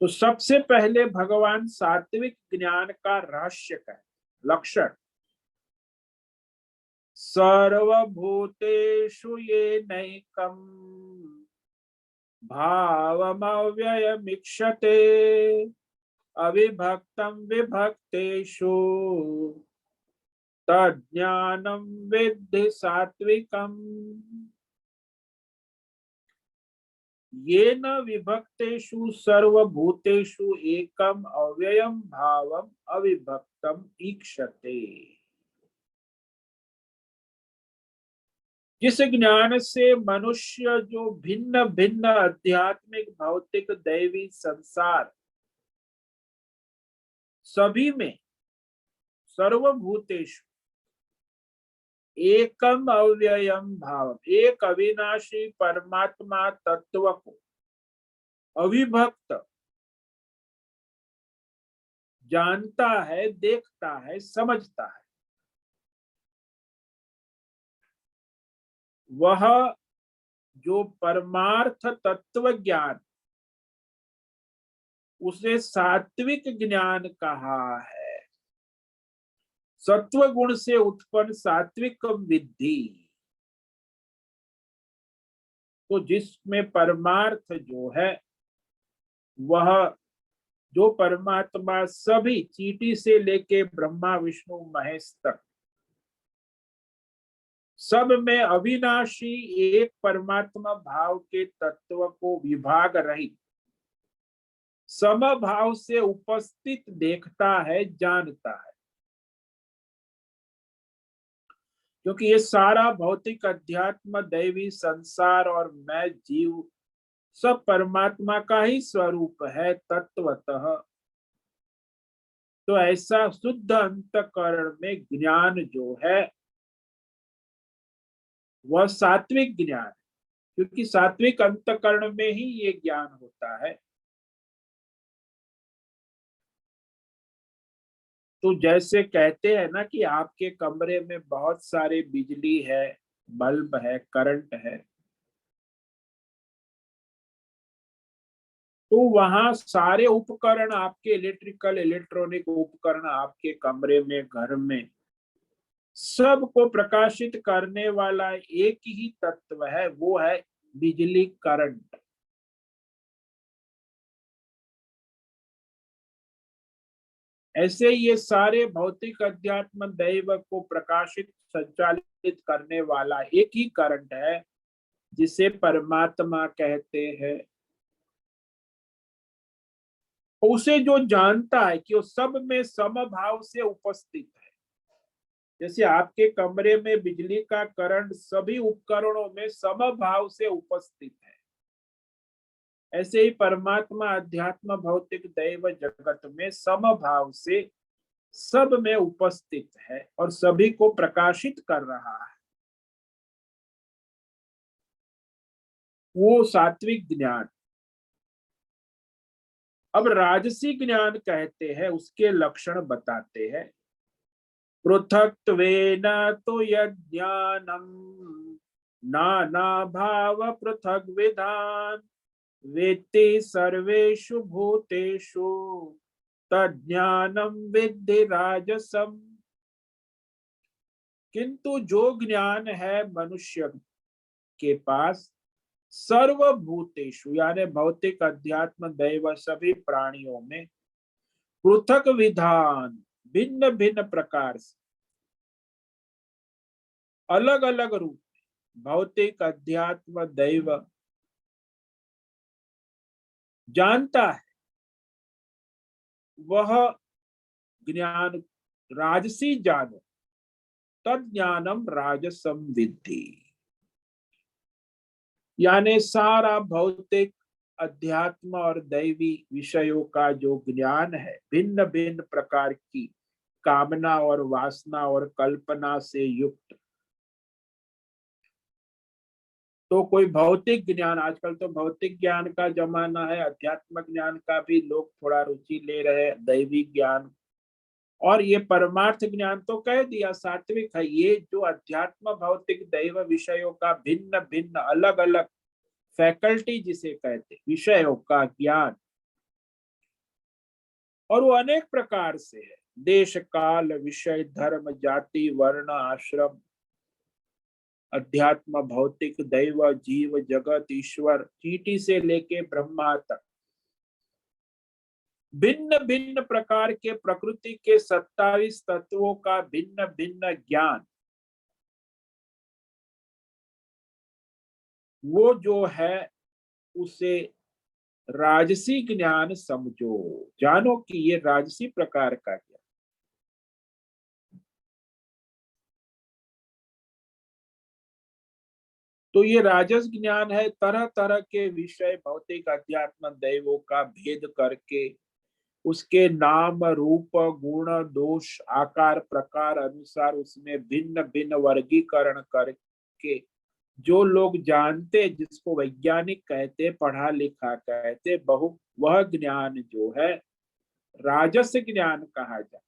तो सबसे पहले भगवान सात्विक ज्ञान का रहस्य कहते, लक्षण। सर्वभूतेषु येनैकं भावमव्ययमीक्षते अविभक्तं विभक्तेषु तज्ज्ञानं विद्धि सात्विकम्। येन विभक्तेषु सर्वभूतेषु एकम अव्ययम भावम अविभक्तम ईक्षते। जिस ज्ञान से मनुष्य जो भिन्न भिन्न आध्यात्मिक, भौतिक, दैवी संसार सभी में, सर्वभूतेषु एकम अव्ययम भाव, एक अविनाशी परमात्मा तत्व को अविभक्त जानता है, देखता है, समझता है। वह जो परमार्थ तत्व ज्ञान, उसे सात्विक ज्ञान कहा है। सत्व गुण से उत्पन्न सात्विक विद्धि, तो जिसमें परमार्थ जो है वह, जो परमात्मा सभी चींटी से लेके ब्रह्मा विष्णु महेश तक सब में अविनाशी एक परमात्मा भाव के तत्व को विभाग रहित समभाव से उपस्थित देखता है, जानता है। क्योंकि ये सारा भौतिक अध्यात्म दैवी संसार और मैं जीव सब परमात्मा का ही स्वरूप है तत्वतः। तो ऐसा शुद्ध अंतःकरण में ज्ञान जो है वह सात्विक ज्ञान है, क्योंकि सात्विक अंतःकरण में ही ये ज्ञान होता है। तो जैसे कहते हैं ना कि आपके कमरे में बहुत सारे बिजली है, बल्ब है, करंट है, तो वहां सारे उपकरण आपके इलेक्ट्रिकल इलेक्ट्रॉनिक उपकरण आपके कमरे में घर में सबको प्रकाशित करने वाला एक ही तत्व है, वो है बिजली, करंट। ऐसे ये सारे भौतिक अध्यात्म दैव को प्रकाशित संचालित करने वाला एक ही करंट है जिसे परमात्मा कहते हैं। उसे जो जानता है कि वो सब में समभाव से उपस्थित है। जैसे आपके कमरे में बिजली का करंट सभी उपकरणों में समभाव से उपस्थित है, ऐसे ही परमात्मा अध्यात्म भौतिक दैव जगत में समभाव से सब में उपस्थित है और सभी को प्रकाशित कर रहा है। वो सात्विक ज्ञान। अब राजसी ज्ञान कहते हैं, उसके लक्षण बताते हैं। पृथक्त्वेन तो यज्ञानम नाना भाव पृथक विधान वेत्ति सर्वेषु भूतेषु तज्ज्ञानम विद्धि राजसम। किंतु जो ज्ञान है मनुष्य के पास सर्वभूतेषु यानी भौतिक अध्यात्म दैव सभी प्राणियों में पृथक विधान भिन्न भिन्न प्रकार से अलग अलग रूप भौतिक अध्यात्म दैव जानता है, वह ज्ञान राजसी जानो तज्ज्ञानम राजसम विद्धि। यानी सारा भौतिक अध्यात्म और दैवी विषयों का जो ज्ञान है भिन्न भिन्न प्रकार की कामना और वासना और कल्पना से युक्त, तो कोई भौतिक ज्ञान, आजकल तो भौतिक ज्ञान का जमाना है, अध्यात्म ज्ञान का भी लोग थोड़ा रुचि ले रहे हैं, दैवी ज्ञान और ये परमार्थ ज्ञान तो कह दिया सात्विक है। ये जो अध्यात्म भौतिक दैव विषयों का भिन्न भिन्न अलग अलग फैकल्टी जिसे कहते विषयों का ज्ञान, और वो अनेक प्रकार से है। देश काल विषय धर्म जाति वर्ण आश्रम अध्यात्म भौतिक दैव जीव जगत ईश्वर चींटी से लेके ब्रह्मा तक भिन्न भिन्न प्रकार के प्रकृति के 27 तत्वों का भिन्न भिन्न ज्ञान, वो जो है उसे राजसी ज्ञान समझो। जानो कि ये राजसी प्रकार का ज्ञान। तो ये राजस ज्ञान है, तरह तरह के विषय भौतिक अध्यात्म दैवों का भेद करके उसके नाम रूप गुण दोष आकार प्रकार अनुसार उसमें भिन्न भिन्न वर्गीकरण करके जो लोग जानते, जिसको वैज्ञानिक कहते, पढ़ा लिखा कहते, बहु वह ज्ञान जो है राजस ज्ञान कहा जाता।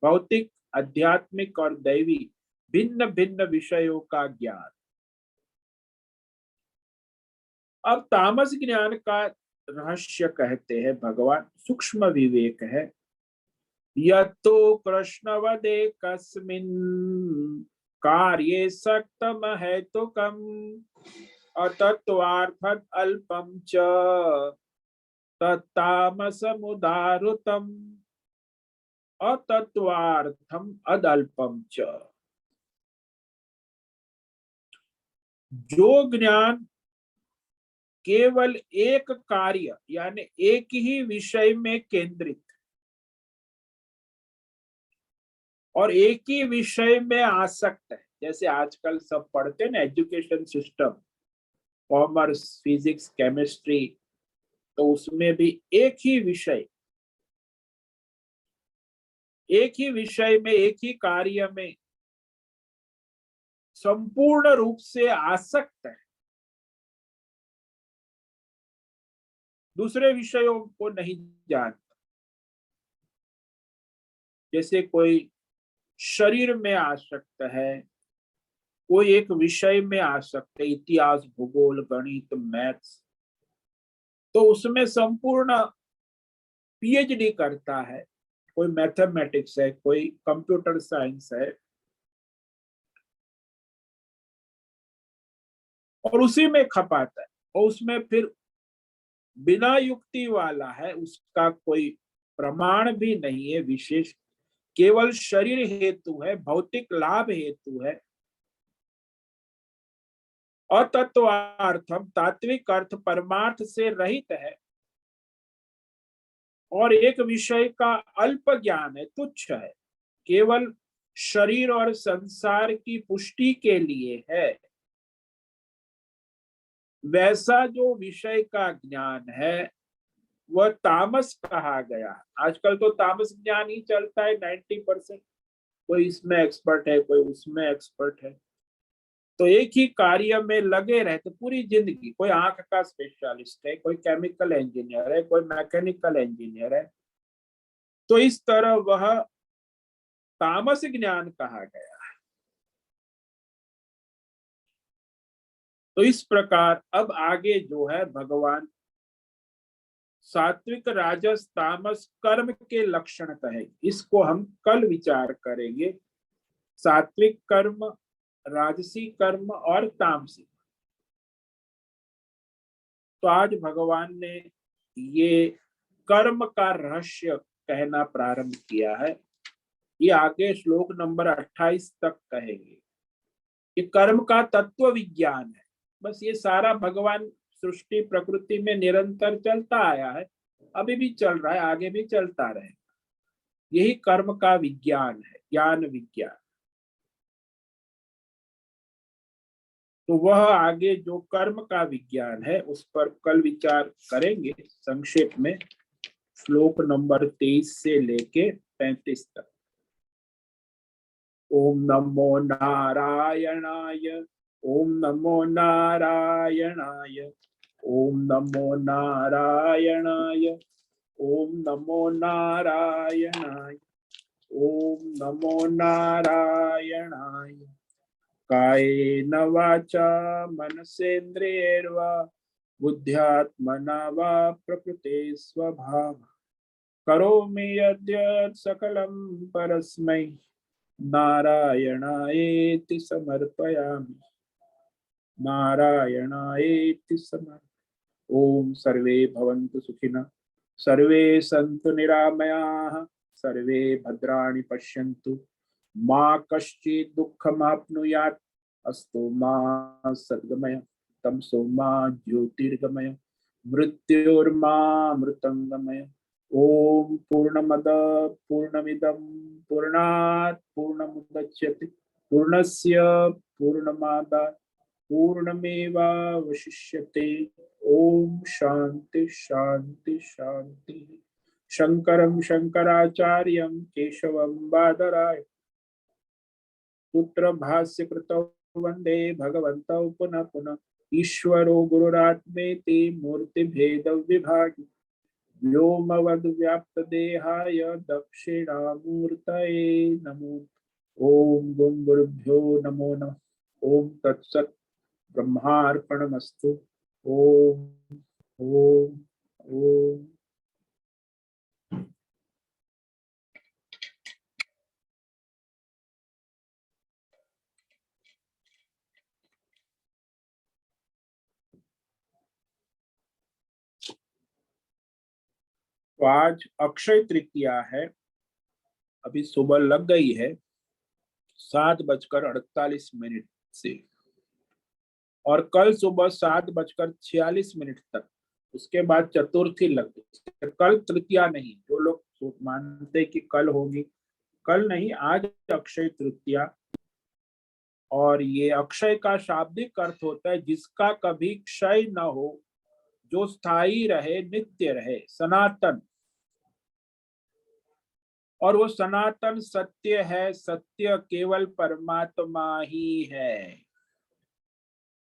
भौतिक आध्यात्मिक और दैवी भिन्न भिन्न विषयों का ज्ञान। अब तामस ज्ञान का रहस्य कहते हैं भगवान, सूक्ष्म विवेक है। यतो कृष्णवदे कस्मिन् कार्ये सक्तम हेतुकम् अतत्वार्थम् अल्पम च तत्तामसमुदाहृतम् अतत्वार्थम अदल्पम च। जो ज्ञान केवल एक कार्य यानी एक ही विषय में केंद्रित और एक ही विषय में आसक्त है, जैसे आजकल सब पढ़ते हैं ना education system, commerce, physics, chemistry, तो उसमें भी एक ही विषय में एक ही कार्य में संपूर्ण रूप से आसक्त है, दूसरे विषयों को नहीं जानता। जैसे कोई शरीर में आसक्त है, कोई एक विषय में आसक्त है, इतिहास, भूगोल, गणित, मैथ्स, तो उसमें संपूर्ण पीएचडी करता है। कोई मैथमेटिक्स है, कोई कंप्यूटर साइंस है, और उसी में खपाता है, और उसमें फिर बिना युक्ति वाला है, उसका कोई प्रमाण भी नहीं है विशेष, केवल शरीर हेतु है, भौतिक लाभ हेतु है। अतत्वार्थम, तात्विक अर्थ परमार्थ से रहित है, और एक विषय का अल्प ज्ञान है, तुच्छ है, केवल शरीर और संसार की पुष्टि के लिए है। वैसा जो विषय का ज्ञान है वह तामस कहा गया। आजकल तो तामस ज्ञान ही चलता है 90%, कोई इसमें एक्सपर्ट है, कोई उसमें एक्सपर्ट है, तो एक ही कार्य में लगे रहते पूरी जिंदगी। कोई आंख का स्पेशलिस्ट है, कोई केमिकल इंजीनियर है, कोई मैकेनिकल इंजीनियर है, तो इस तरह वह तामस ज्ञान कहा गया। तो इस प्रकार अब आगे जो है भगवान सात्विक, राजस, तामस कर्म के लक्षण कहेंगे। इसको हम कल विचार करेंगे, सात्विक कर्म, राजसी कर्म और तामसी। तो आज भगवान ने ये कर्म का रहस्य कहना प्रारंभ किया है। ये आगे श्लोक नंबर 28 तक कहेंगे। ये कर्म का तत्व विज्ञान है। बस ये सारा भगवान सृष्टि प्रकृति में निरंतर चलता आया है, अभी भी चल रहा है, आगे भी चलता रहेगा। यही कर्म का विज्ञान है, ज्ञान विज्ञान। तो वह आगे जो कर्म का विज्ञान है उस पर कल विचार करेंगे संक्षेप में, श्लोक नंबर 23 से लेके 35 तक। ओम नमो नारायणाय, ओम नमो नारायणाय, ओम नमो नारायणाय, ओम नमो नारायणाय, ओम नमो नारायणाय। कायेन वाचा मनसेन्द्रियैर्वा बुद्ध्यात्मना वा प्रकृते स्वभाव करोमि यद्यत् सकलं परस्मै नारायणायेति समर्पयामि, नारायणायेति समर्पयामि। ओम सर्वे भवन्तु सुखिनः, सर्वे सन्तु निरामयाः, सर्वे भद्राणि पश्यन्तु, मा कश्चित् दुःखमाप्नुयात्, अस्तु मा सद्गमय, तमसो मा ज्योतिर्गमय, मृत्योर्मा मृतंगमय। ओम पूर्णमद पूर्णमिदं पूर्णात् पूर्णमुदच्यते पूर्णस्य पूर्णमादाय पूर्णमेवावशिष्यते। ओम शांति शांति शांति। शंकरं शंकराचार्यं केशवं बादराय सूत्र भाष्य कृतौ वंदे भगवन्तौ पुनः पुनः। ईश्वरो गुरुरात्मेति मूर्ति भेद विभागि व्योमवद् व्याप्त देहाय दक्षिणामूर्तये नमो। ओम गुरुभ्यो नमो नमः। ओम तत्सत्। ब्रह्मार्पणमस्तु। ओम ओम ओम। तो आज अक्षय तृतीया है, अभी सुबह लग गई है 7:48 से, और कल सुबह 7:46 तक, उसके बाद चतुर्थी लग गई। कल तृतीया नहीं, जो लोग मानते कि कल होगी, कल नहीं, आज अक्षय तृतीया। और ये अक्षय का शाब्दिक अर्थ होता है जिसका कभी क्षय न हो, जो स्थायी रहे, नित्य रहे, सनातन। और वो सनातन सत्य है, सत्य केवल परमात्मा ही है।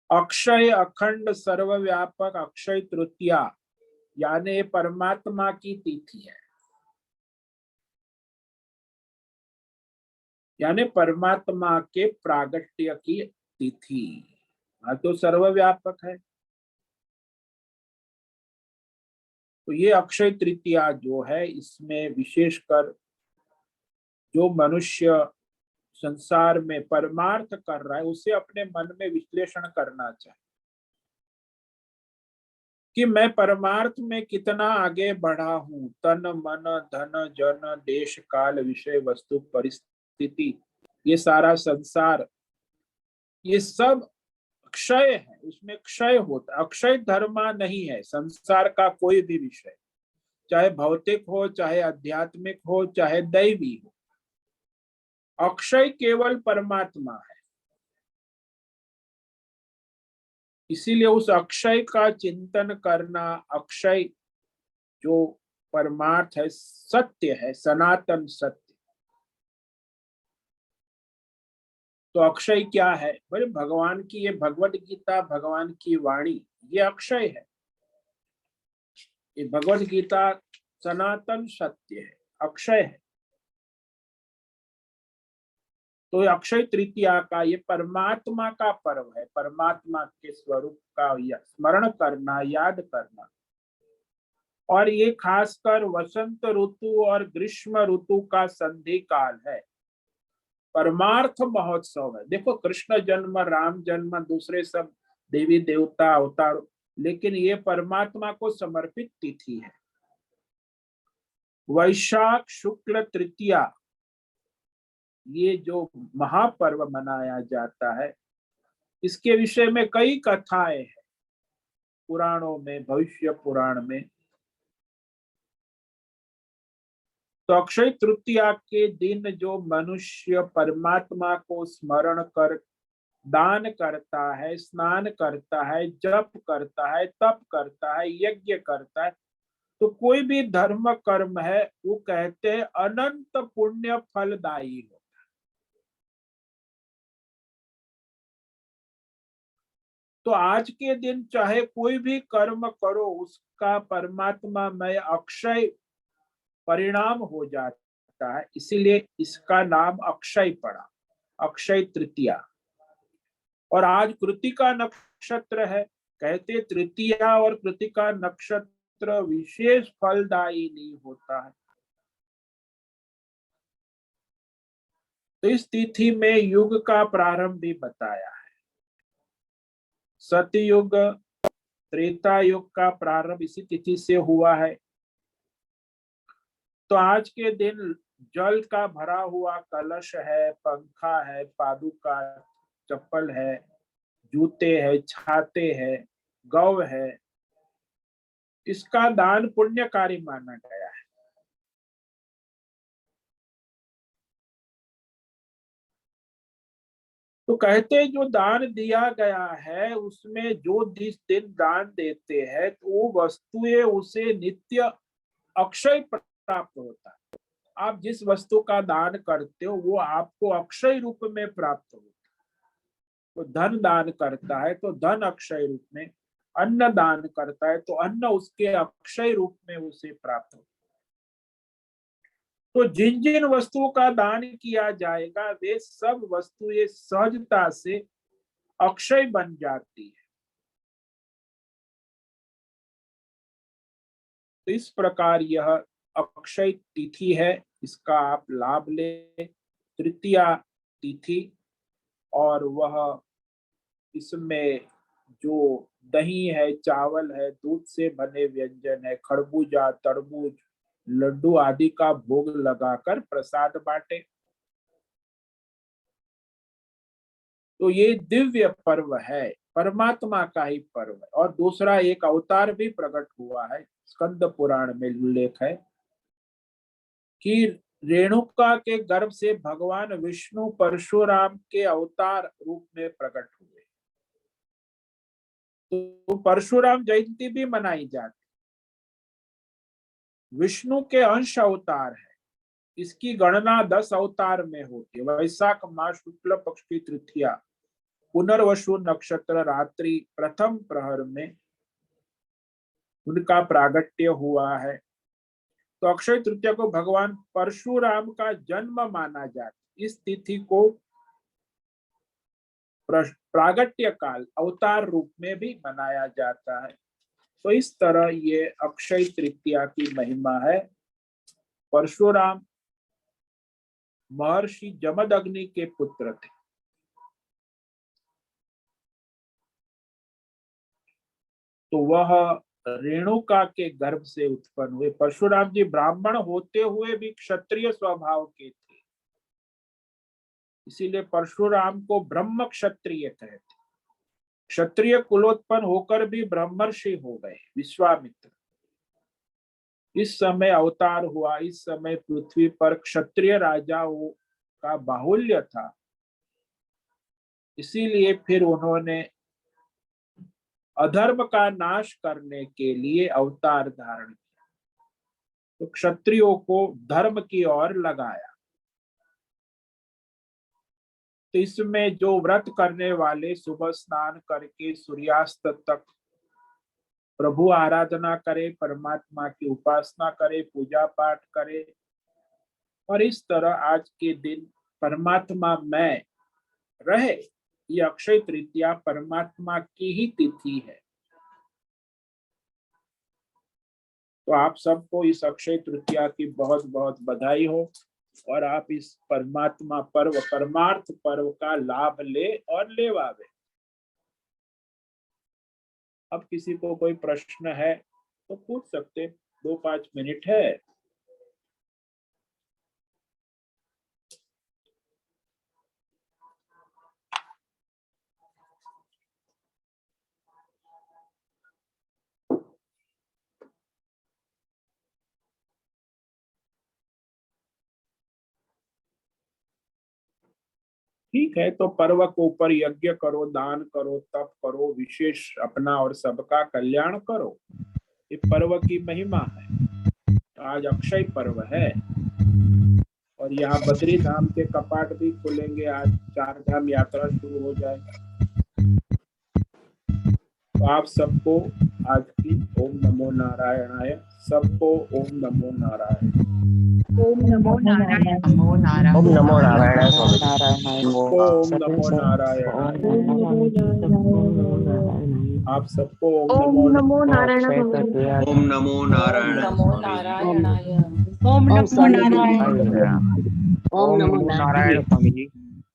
अक्षय, अखंड, सर्वव्यापक अक्षय तृतीया यानी परमात्मा की तिथि है, यानी परमात्मा के प्रागट्य की तिथि। हाँ, तो सर्वव्यापक है। तो ये अक्षय तृतीया जो है, इसमें विशेषकर जो मनुष्य संसार में परमार्थ कर रहा है, उसे अपने मन में विश्लेषण करना चाहिए कि मैं परमार्थ में कितना आगे बढ़ा हूं। तन मन धन जन देश काल विषय वस्तु परिस्थिति, ये सारा संसार, ये सब क्षय है, उसमें क्षय होता। अक्षय धर्मा नहीं है संसार का कोई भी विषय, चाहे भौतिक हो, चाहे आध्यात्मिक हो, चाहे दैवी हो। अक्षय केवल परमात्मा है। इसीलिए उस अक्षय का चिंतन करना, अक्षय जो परमार्थ है, सत्य है, सनातन सत्य। तो अक्षय क्या है? बोले भगवान की ये भगवत गीता, भगवान की वाणी, ये अक्षय है। ये भगवत गीता सनातन सत्य है, अक्षय है। तो अक्षय तृतीया का ये परमात्मा का पर्व है, परमात्मा के स्वरूप का स्मरण करना, याद करना। और ये खासकर वसंत ऋतु और ग्रीष्म ऋतु का संधि काल है, परमार्थ महोत्सव है। देखो, कृष्ण जन्म, राम जन्म, दूसरे सब देवी देवता अवतार, लेकिन ये परमात्मा को समर्पित तिथि है। वैशाख शुक्ल तृतीया, ये जो महापर्व मनाया जाता है, इसके विषय में कई कथाएं हैं पुराणों में, भविष्य पुराण में। तो अक्षय तृतीया के दिन जो मनुष्य परमात्मा को स्मरण कर दान करता है, स्नान करता है, जप करता है, तप करता है, यज्ञ करता है, तो कोई भी धर्म कर्म है, वो कहते हैं अनंत पुण्य फलदायी हो। तो आज के दिन चाहे कोई भी कर्म करो, उसका परमात्मा में अक्षय परिणाम हो जाता है। इसीलिए इसका नाम अक्षय पड़ा, अक्षय तृतीया। और आज कृतिका नक्षत्र है, कहते तृतीया और कृतिका नक्षत्र विशेष फलदायी नहीं होता है। तो इस तिथि में युग का प्रारंभ भी बताया है। सतयुग, त्रेता युग का प्रारंभ इसी तिथि से हुआ है। तो आज के दिन जल का भरा हुआ कलश है, पंखा है, पादुका, चप्पल है, जूते है, छाते है, गौ है, इसका दान पुण्यकारी माना गया है। तो कहते जो दान दिया गया है, उसमें जो जिस दिन दान देते हैं, तो वो वस्तुएं उसे नित्य अक्षय प्राप्त होता है। आप जिस वस्तु का दान करते हो, वो आपको अक्षय रूप में प्राप्त होता है। तो धन दान करता है तो धन अक्षय रूप में, अन्न दान करता है तो अन्न उसके अक्षय रूप में उसे प्राप्त होता है। तो जिन जिन वस्तुओं का दान किया जाएगा, वे सब वस्तुएं सहजता से अक्षय बन जाती है। तो इस प्रकार यह अक्षय तिथि है, इसका आप लाभ ले। तृतीया तिथि, और वह इसमें जो दही है, चावल है, दूध से बने व्यंजन है, खरबूजा, तरबूज, लड्डू आदि का भोग लगाकर प्रसाद बांटे। तो ये दिव्य पर्व है, परमात्मा का ही पर्व है। और दूसरा एक अवतार भी प्रकट हुआ है, स्कंद पुराण में उल्लेख है कि रेणुका के गर्भ से भगवान विष्णु परशुराम के अवतार रूप में प्रकट हुए। तो परशुराम जयंती भी मनाई जाती, विष्णु के अंश अवतार है। इसकी गणना 10 अवतार में होती है। वैशाख मास शुक्ल पक्ष की तृतीया पुनर्वसु नक्षत्र रात्रि प्रथम प्रहर में उनका प्रागट्य हुआ है। तो अक्षय तृतीया को भगवान परशुराम का जन्म माना जाता है। इस तिथि को प्रागट्य काल अवतार रूप में भी मनाया जाता है। तो इस तरह ये अक्षय तृतीया की महिमा है। परशुराम महर्षि जमदग्नि के पुत्र थे। तो वह रेणुका के गर्भ से उत्पन्न हुए। परशुराम जी ब्राह्मण होते हुए भी क्षत्रिय स्वभाव के थे, इसीलिए परशुराम को ब्रह्म क्षत्रिय कहते। क्षत्रिय कुलोत्पन्न होकर भी ब्रह्मर्षि हो गए विश्वामित्र। इस समय अवतार हुआ। इस समय पृथ्वी पर क्षत्रिय राजाओं का बाहुल्य था, इसीलिए फिर उन्होंने अधर्म का नाश करने के लिए अवतार धारण किया। तो क्षत्रियों को धर्म की ओर लगाया। तो इसमें जो व्रत करने वाले सुबह स्नान करके सूर्यास्त तक प्रभु आराधना करे, परमात्मा की उपासना करे, पूजा पाठ करे, और इस तरह आज के दिन परमात्मा में रहे, ये अक्षय तृतीया परमात्मा की ही तिथि है। तो आप सबको इस अक्षय तृतीया की बहुत बहुत बधाई हो, और आप इस परमात्मा पर्व, परमार्थ पर्व का लाभ ले और लेवावे। अब किसी को कोई प्रश्न है तो पूछ सकते, 2-5 मिनट है। ठीक है, तो पर्व के ऊपर यज्ञ करो, दान करो, तप करो, विशेष अपना और सबका कल्याण करो। ये पर्व की महिमा है। आज अक्षय पर्व है, और यहाँ बद्री धाम के कपाट भी खुलेंगे। आज 4 धाम यात्रा शुरू हो जाएगी। तो आप सबको आज की ओम नमो नारायणाय, सबको ओम नमो नारायण। ओम नमो नारायण। नमो नारायण। ओम नमो नारायण स्वामी जी। ओम नमो नारायण। आप सबको ओम नमो नारायण। ओम नमो नारायण। नमो नारायणाय। ओम नमो नारायण। ओम नमो नारायण स्वामी जी।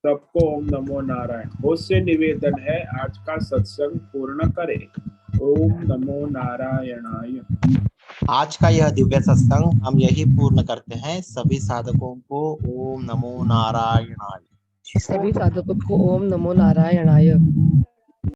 सबको ओम नमो नारायण। बहुत से निवेदन है, आज का सत्संग पूर्ण करें। ओम नमो नारायणाय। आज का यह दिव्य सत्संग हम यही पूर्ण करते हैं। सभी साधकों को ओम नमो नारायणाय। सभी साधकों को ओम नमो नारायणाय।